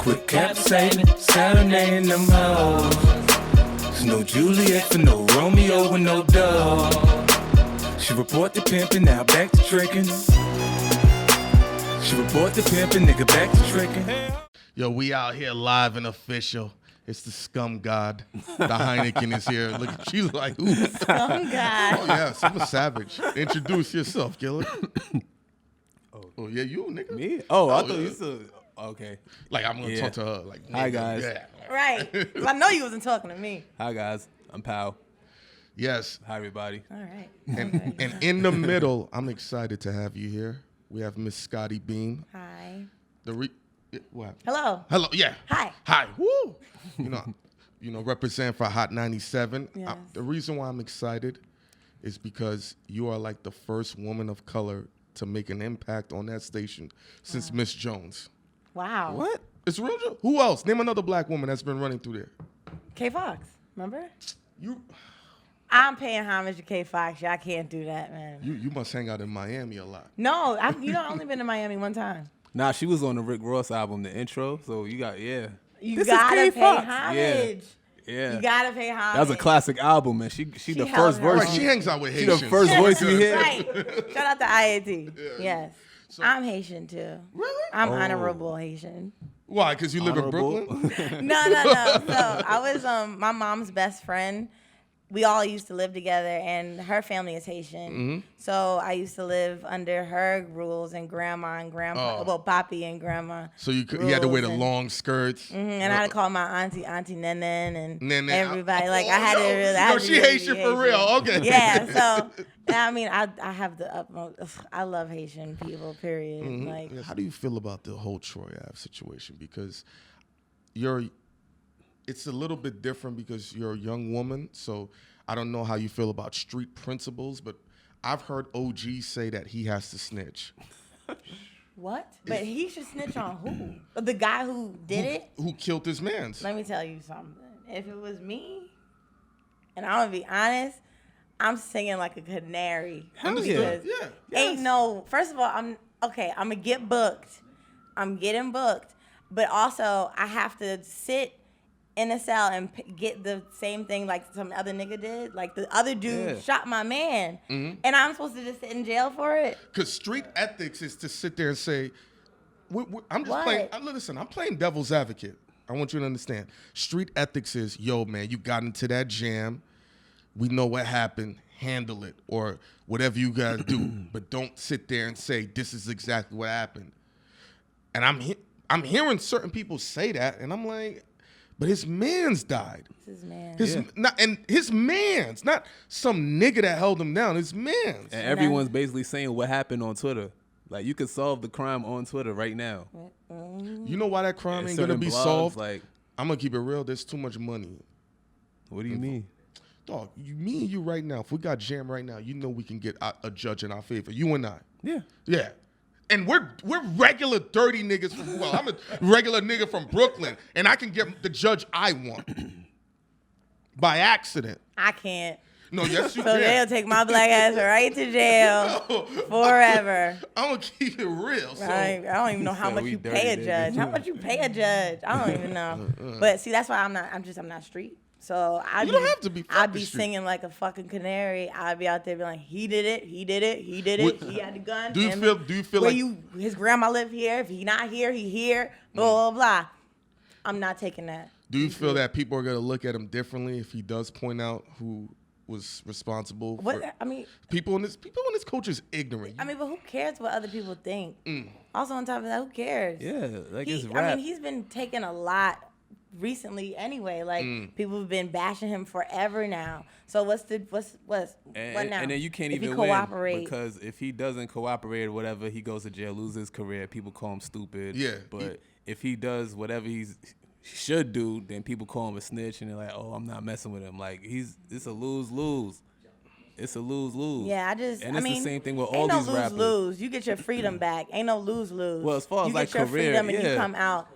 Quit capsating, serenading them hoes. There's no Juliet for no Romeo with no dog. She report the pimpin', now back to trickin'. She report the pimpin', nigga back to trickin'. Yo, we out here live and official. It's the scum god. The Heineken is here. Look at you like, ooh. Scum god. Oh, yes, I'm a savage. Introduce yourself, Gilly. Oh, yeah, you, nigga. Me? Oh, I thought you said, okay. Like, I'm going to talk to her. Like, Hi, nigga, guys. Yeah. Right. I know you wasn't talking to me. Hi, guys. I'm Pal. Yes. Hi, everybody. All right. And in the middle, I'm excited to have you here. We have Miss Scottie Beam. Hi. What? Hello. Hello, yeah. Hi. Hi. Woo. You know, represent for Hot 97. Yes. The reason why I'm excited is because you are like the first woman of color to make an impact on that station since Miss Jones. Wow. What? It's real. Who else? Name another black woman that's been running through there. K Fox. Remember? You I'm paying homage to K Fox. I can't do that, man. you must hang out in Miami a lot. No, I've only been to Miami one time. Nah, she was on the Rick Ross album, the intro. So you got, You This is gotta K pay Fox. homage. Yeah. You gotta pay homage. That was a classic album, man. She the held first her verse. own. Right, she hangs out with She Haitians. the first voice you hear. Right. Shout out to IAT. Yes. So- I'm Haitian too. Really? I'm honorable Haitian. Why? Because you live in Honorable. Brooklyn? No. So I was my mom's best friend. We all used to live together, and her family is Haitian. Mm-hmm. So I used to live under her rules, and grandma and grandpa, well, papi and grandma. So you had to wear the rules, and- long skirts. And I had to call my auntie Nenen, and Nenen. everybody. Oh, like I had to no. really. I No, had to she really Haitian be for real. Okay. Yeah. So I mean, I have the utmost. I love Haitian people. Period. Like How do you feel about the whole Troy Ave situation? Because it's a little bit different because you're a young woman. So I don't know how you feel about street principles, but I've heard OG say that he has to snitch. what? But he should snitch on who? The guy who did it. Who killed his mans? Let me tell you something. If it was me, and I'm gonna be honest, I'm singing like a canary. Understood. Because Yeah. Ain't no. First of all, I'm gonna get booked. I'm getting booked, but also I have to sit in a cell and get the same thing like some other nigga did. Like the other dude shot my man, and I'm supposed to just sit in jail for it. Because street ethics is to sit there and say, I'm just What? playing. Listen, I'm playing devil's advocate. I want you to understand. Street ethics is, yo, man, you got into that jam. We know what happened. Handle it, or whatever you gotta do. But don't sit there and say this is exactly what happened. And I'm hearing certain people say that, and I'm like, but his man's died. This is man. His man's, not some nigga that held him down. His man's. And everyone's basically saying what happened on Twitter. Like, you could solve the crime on Twitle right now. You know why that crime ain't gonna Certain be blogs, solved? like, I'm gonna keep it real. There's too much money. what do you mean? Dog, me and you right now, if we got jam right now, you know we can get a judge in our favor. You and I. Yeah. Yeah. And we're regular dirty niggas I'm a regular nigga from Brooklyn, and I can get the judge I want. By accident. I can't. No, yes you So can. they'll take my black ass right to jail forever. I'm gonna keep it real. So I don't even know how So much we you dirty pay a niggas. judge. How much you pay a judge? I don't even know. But see, that's why I'm not street. So You don't have to be I'd fucking be street. singing like a fucking canary. I'd be out there being like, he did it. He had the gun. Do you feel where like his grandma live here? If he not here, he here. Blah blah blah. I'm not taking that. Do you feel that people are gonna look at him differently if he does point out who was responsible? What I mean. People in this culture is ignorant. I mean, but who cares what other people think? Also, on top of that, who cares? Yeah, like it's I rap. mean, he's been taking a lot recently anyway. Like people have been bashing him forever now. So what now? And then you can't If he even cooperate. win because if he doesn't cooperate or whatever, he goes to jail, loses his career. People call him stupid. Yeah. But if he does whatever he should do, then people call him a snitch, and they're like, "Oh, I'm not messing with him." Like it's a lose-lose. It's a lose-lose. Yeah, and it's the the same thing with all ain't no these rappers. lose. You get your freedom back. Ain't no lose. Well, as far as you like get your career, freedom and you yeah. come out.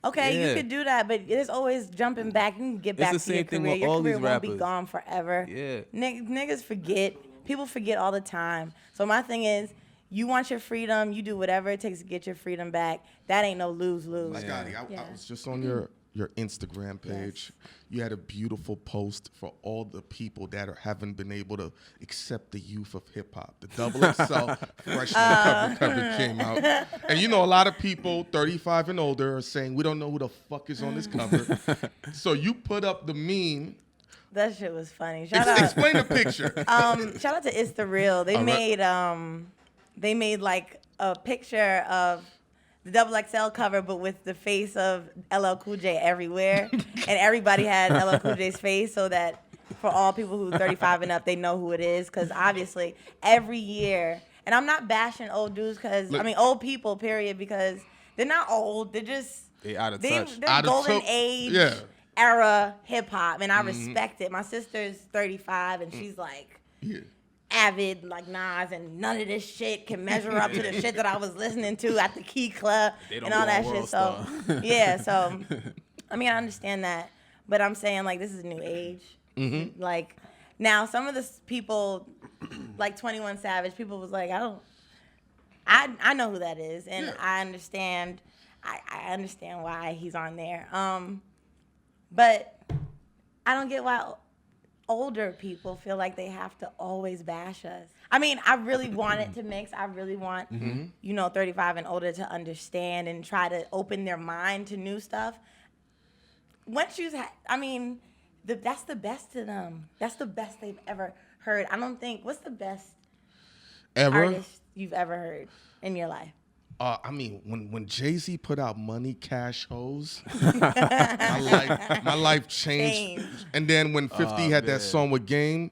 Okay, Yeah. you could do that, but there's always jumping back. You can get It's back the to your same thing career. with Your all career these won't be rappers. gone forever. Yeah. Niggas forget. People forget all the time. So my thing is, You want your freedom. You do whatever it takes to get your freedom back. That ain't no lose-lose. Scottie, I was just on your Instagram page. Yes. You had a beautiful post for all the people that haven't been able to accept the youth of hip hop. The XXL Freshmen cover came out. And you know, a lot of people 35 and older are saying, we don't know who the fuck is on this cover. So you put up the meme. That shit was funny. Shout out. Explain the picture. Shout out to It's the Real. They made like a picture of the XXL cover, but with the face of LL Cool J everywhere, and everybody had LL Cool J's face, so that for all people who are 35 and up, they know who it is. Because obviously, every year, and I'm not bashing old dudes, old people, period, because they're not old. They're just They out of touch. They're golden age era hip hop, and I respect it. My sister's 35, and she's like. Yeah. Avid like Nas, and none of this shit can measure up to the shit that I was listening to at the Key Club and all that shit. So yeah, so I mean I understand that, but I'm saying like this is a new age. Like now some of the people like 21 Savage, people was like I know who that is, and I understand why he's on there. But I don't get why older people feel like they have to always bash us. I mean, I really want it to mix. I really want, 35 and older to understand and try to open their mind to new stuff. Once that's the best to them. That's the best they've ever heard. I don't think, what's the best artist you've ever heard in your life? I mean, when Jay-Z put out Money, Cash, Hoes, my life changed. And then when 50 had that song with Game,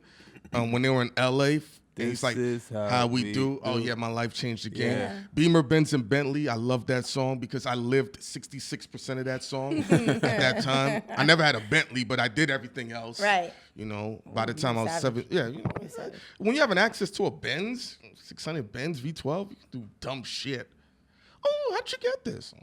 when they were in L.A., it's like, how we do. Oh, yeah, my life changed again. Yeah. Beamer, Benz, and Bentley, I love that song because I lived 66% of that song at that time. I never had a Bentley, but I did everything else. Right. You know, by the time I was savage. 7, when you have an access to a Benz, 600 Benz V12, you can do dumb shit. Oh, how'd you get this?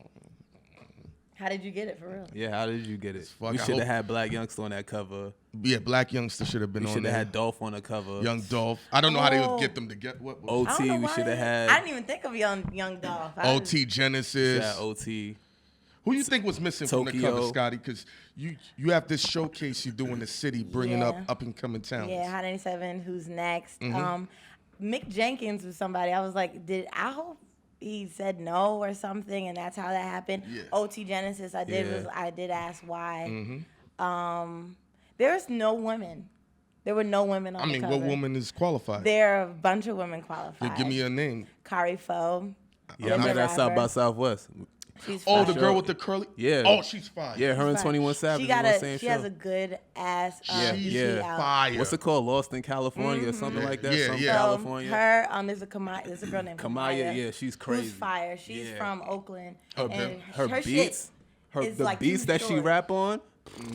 How did you get it for real? Yeah, how did you get it? Fuck, We I should have hope- had Black Youngster on that cover. Yeah, Black Youngster should have been We on should have there. had Dolph on the cover. Young Dolph. I don't know how they Oh. would get them to get what. I don't OT, know we why should have I had. didn't even think of young Dolph. OT Genesis. Yeah, OT. Who you think was missing from the cover, Tokyo. Scotty? Because you have this showcase you do in the city, bringing Yeah. up and coming towns. Yeah, Hot 97, Who's Next? Mm-hmm. Mick Jenkins was somebody. I was like, I hope he said no or something, and that's how that happened. Yeah. OT Genesis, I did ask why. There's no women. There were no women on I mean, the cover. what woman is qualified? There are a bunch of women qualified. Yeah, give me a name. Kari Fo. Yeah, I Linda met that South by Rapper. Southwest. She's Oh, fine. the girl with the curly. Yeah. Oh, she's fine. Yeah, her and Fine. 21 Savage She was on the got same she show. has a good ass She's EP out. fire. What's it called? Lost in California or something like that? Yeah, Some yeah. California. Her, there's a girl named Kamaya, yeah, she's crazy. Who's fire. She's Yeah. from Oakland. Her and Her shit beats, is the like beats too that she short. rap on.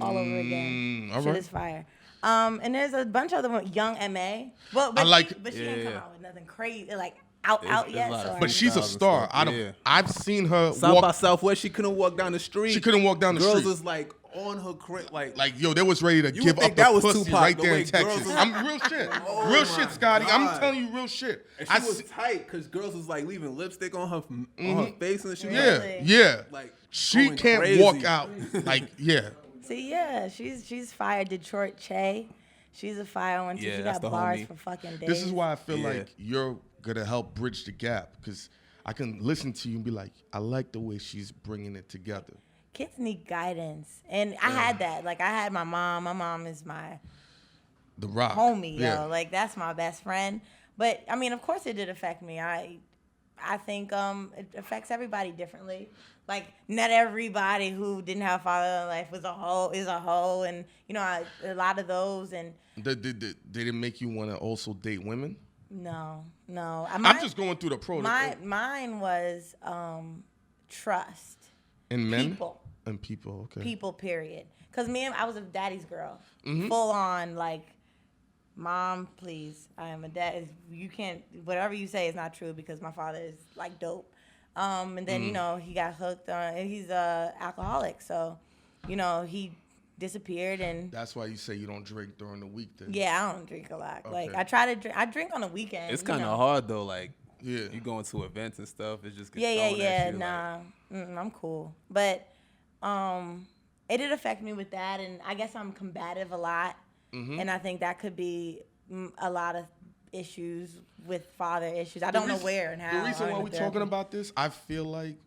all over again. all Shit right. is fire. And there's a bunch of other ones. Young M.A. Well, but I like- she didn't come Yeah. out with nothing crazy, like out It's yet. like- So But she's a 2000 star. stuff, yeah. I've seen her South by walk. Southwest, she couldn't walk down the street. She couldn't walk down the Girls street. was like on her crib, like Yo, they was ready to You give would up think that the was pussy Tupac, right the there way in girls Texas. was- I'm real shit. Oh Real my shit, Scotty. I'm God. telling you real shit. And she was tight because girls was like leaving lipstick on her face and shit. yeah, Really? yeah. Like She going can't crazy. walk out. Like, yeah. see, yeah, she's fire. Detroit Che, she's a fire one too. Yeah, she that's got the bars homie. for fucking days. This is why I feel Yeah. like you're gonna help bridge the gap because I can listen to you and be like, I like the way she's bringing it together. Kids need guidance, and I had that. Like I had my mom. My mom is my The Rock, homie, yeah. yo. Like that's my best friend. But I mean, of course, it did affect me. I think it affects everybody differently. Like not everybody who didn't have a father in life is a hoe, and you know a lot of those. And They didn't make you want to also date women. no. I'm just going through the protocol. Mine was trust. And men People. and people. Okay. People, period. Because I was a daddy's girl. Mm-hmm. Full on, like, mom, please, I am a dad. You can't, whatever you say is not true because my father is, like, dope. And then, he got hooked on, and he's a alcoholic. So, he disappeared and, That's why you say you don't drink during the week. Then. yeah, I don't drink a lot. Like, Okay. I try to drink. I drink on the weekend. it's you kind know. of hard though. Like Yeah. You going to events and stuff, it just gets Yeah, thrown at you. nah, I'm cool. But it did affect me with that, and I guess I'm combative a lot, and I think that could be a lot of issues with father issues. I don't know where and how. The reason why we're talking about this, I feel like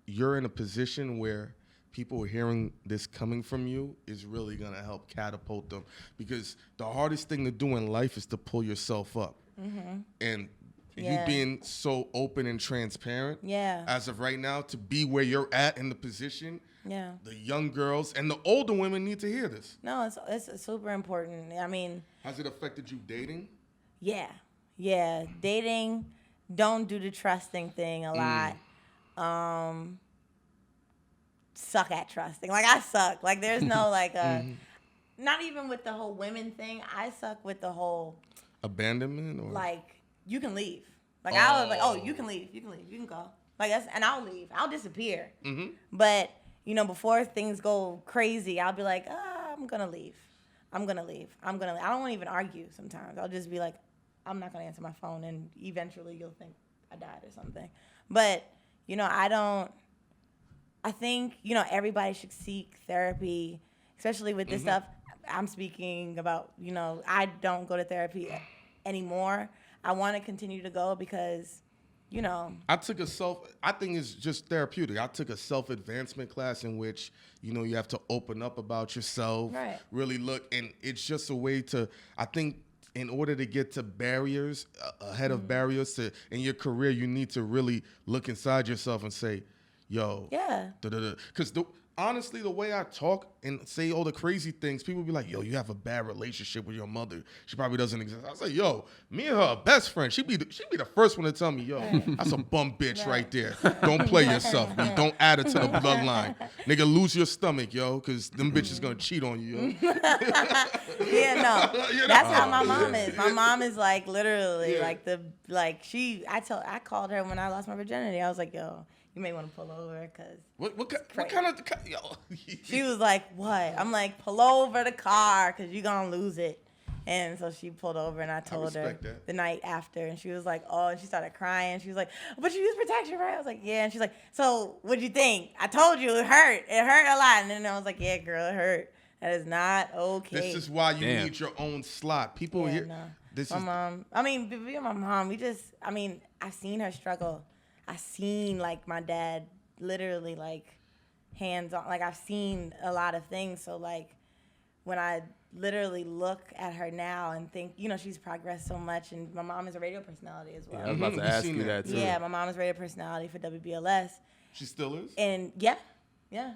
you're in a position where people hearing this coming from you is really going to help catapult them, because the hardest thing to do in life is to pull yourself up. And you being so open and transparent as of right now to be where you're at in the position, the young girls and the older women need to hear this. No, it's super important. I mean, has it affected you dating? Yeah. Dating, don't do the trusting thing a lot. Suck at trusting. Like, I suck. Like, there's no, like, not even with the whole women thing. I suck with the whole abandonment, or like, you can leave. Like, I was like, oh, you can leave. You can go. Like, and I'll leave. I'll disappear. But, you know, before things go crazy, I'll be like, I'm going to leave. I don't want to even argue sometimes. I'll just be like, I'm not going to answer my phone, and eventually you'll think I died or something. But, you know, I think, you know, everybody should seek therapy, especially with this stuff. I'm speaking about, you know, I don't go to therapy anymore. I want to continue to go because, you know. I think it's just therapeutic. I took a self-advancement class in which, you know, you have to open up about yourself, really look, and it's just a way to, I think, in order to get to barriers, ahead of barriers in your career, you need to really look inside yourself and say, yo, because honestly, the way I talk and say all the crazy things, people be like, yo, you have a bad relationship with your mother. She probably doesn't exist. I say, yo, me and her are best friends. She be the first one to tell me, yo, that's a bum bitch right there. Don't play yourself. B. Don't add it to the bloodline. Nigga, lose your stomach, yo, because them bitches gonna cheat on you, yo. That's how my mom is. My mom is like literally I called her when I lost my virginity. I was like, yo, you may want to pull over, because what kind of yo? She was like, what? I'm like, pull over the car because you're going to lose it. And so she pulled over, and I told her the night after, and she was like, oh, and she started crying. She was like, but you use protection, right? I was like, yeah. And she's like, so what'd you think? I told you it hurt. It hurt a lot. And then I was like, yeah, girl, it hurt. That is not okay. This is why you need your own slot. People here. No. My mom. I mean, me and my mom, I've seen her struggle. I seen, like, my dad literally, like, hands on. Like, I've seen a lot of things. So, like, when I literally look at her now and think, you know, she's progressed so much. And my mom is a radio personality as well. Yeah, I was about to ask you that, too. Yeah, my mom is a radio personality for WBLS. She still is? And, yeah.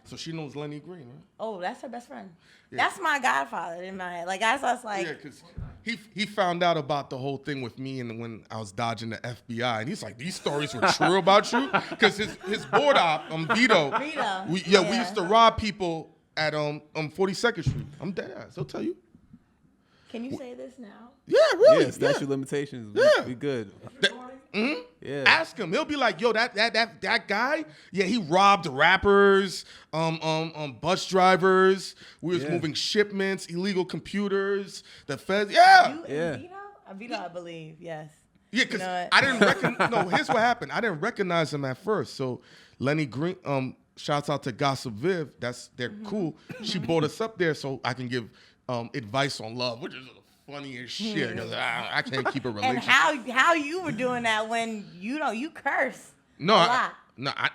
So she knows Lenny Green, right? Oh, that's her best friend. Yeah. That's my godfather in my head. Like, that's us, like. Yeah, because he found out about the whole thing with me and when I was dodging the FBI, and he's like, these stories were true about you? Because his board op, Vito. We used to rob people at 42nd Street. I'm dead ass. I'll tell you. Can you say this now? Yeah, really. Yeah, statute of limitations. We good. Yeah. Ask him. He'll be like, yo, that guy, he robbed rappers, bus drivers. We was moving shipments, illegal computers, the feds. Yeah. Vito, I believe, yes. Yeah, because I didn't recognize. No, here's what happened. I didn't recognize him at first. So Lenny Green, shouts out to Gossip Viv. They're cool. She brought us up there so I can give advice on love, which is funny as shit, because I can't keep a relationship. And how you were doing that when you curse a lot. I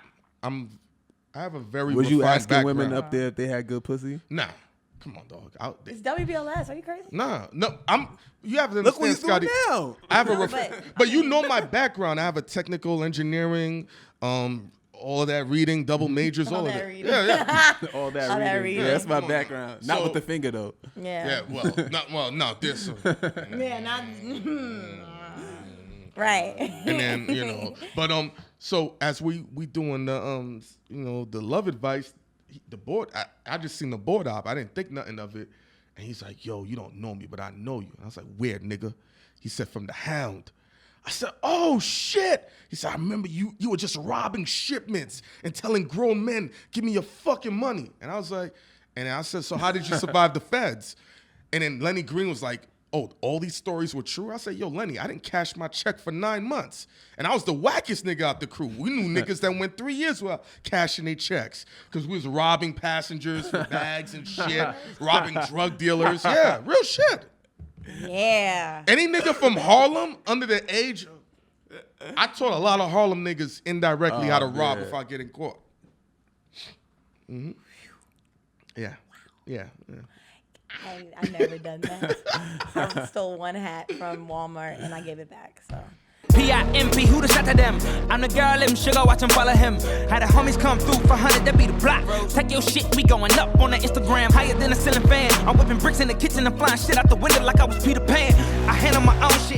have a very Was you asking background. women up there if they had good pussy? Nah. Come on, dog. It's WBLS. Are you crazy? Nah. No, you have to understand, Look what he's Scottie. doing now. I have but you know my background. I have a technical engineering, all that reading, double majors, all of that. Yeah. all that reading. Yeah, that's my background. Not with the finger though. Yeah. Yeah. No, this. Yeah, not. Right. And then but so as we doing the the love advice, the board. I just seen the board op. I didn't think nothing of it, and he's like, "Yo, you don't know me, but I know you." And I was like, "Where, nigga?" He said, "From the Hound." I said, "Oh shit!" He said, "I remember you were just robbing shipments and telling grown men, give me your fucking money." And I was like, and I said, "So how did you survive the feds?" And then Lenny Green was like, oh, all these stories were true. I said, yo, Lenny, I didn't cash my check for 9 months. And I was the wackest nigga out the crew. We knew niggas that went 3 years without cashing their checks because we was robbing passengers for bags and shit, robbing drug dealers. Yeah, real shit. Yeah. Any nigga from Harlem under the age, I taught a lot of Harlem niggas indirectly how to rob if I get in caught. Yeah. I never done that. I stole one hat from Walmart and I gave it back. So. P.I.M.P. who the shot to them? I'm the girl, let him sugar, watch him follow him. Had the homies come through for 100, that be the block. Take your shit, we going up on the Instagram, higher than a ceiling fan. I'm whipping bricks in the kitchen and flying shit out the window like I was Peter Pan. I handle my own shit,